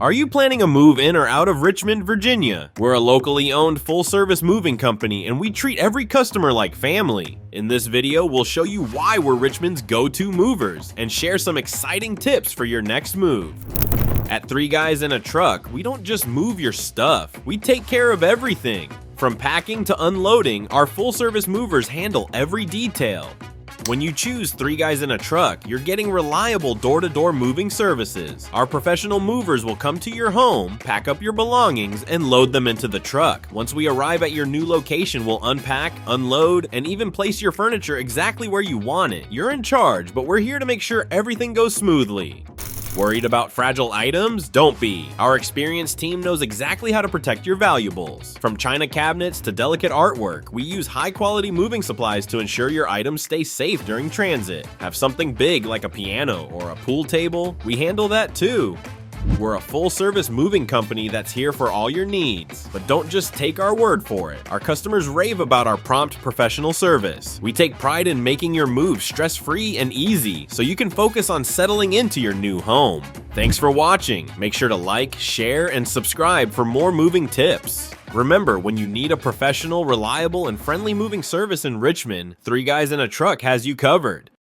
Are you planning a move in or out of Richmond, Virginia? We're a locally owned full-service moving company and we treat every customer like family. In this video, we'll show you why we're Richmond's go-to movers and share some exciting tips for your next move. At 3 Guys in a Truck, we don't just move your stuff, we take care of everything. From packing to unloading, our full-service movers handle every detail. When you choose 3 Guys in a Truck, you're getting reliable door-to-door moving services. Our professional movers will come to your home, pack up your belongings, and load them into the truck. Once we arrive at your new location, we'll unpack, unload, and even place your furniture exactly where you want it. You're in charge, but we're here to make sure everything goes smoothly. Worried about fragile items? Don't be. Our experienced team knows exactly how to protect your valuables. From china cabinets to delicate artwork, we use high-quality moving supplies to ensure your items stay safe during transit. Have something big like a piano or a pool table? We handle that too. We're a full-service moving company that's here for all your needs. But don't just take our word for it. Our customers rave about our prompt professional service. We take pride in making your move stress-free and easy, so you can focus on settling into your new home. Thanks for watching. Make sure to like, share, and subscribe for more moving tips. Remember, when you need a professional, reliable, and friendly moving service in Richmond, 3 Guys in a Truck has you covered.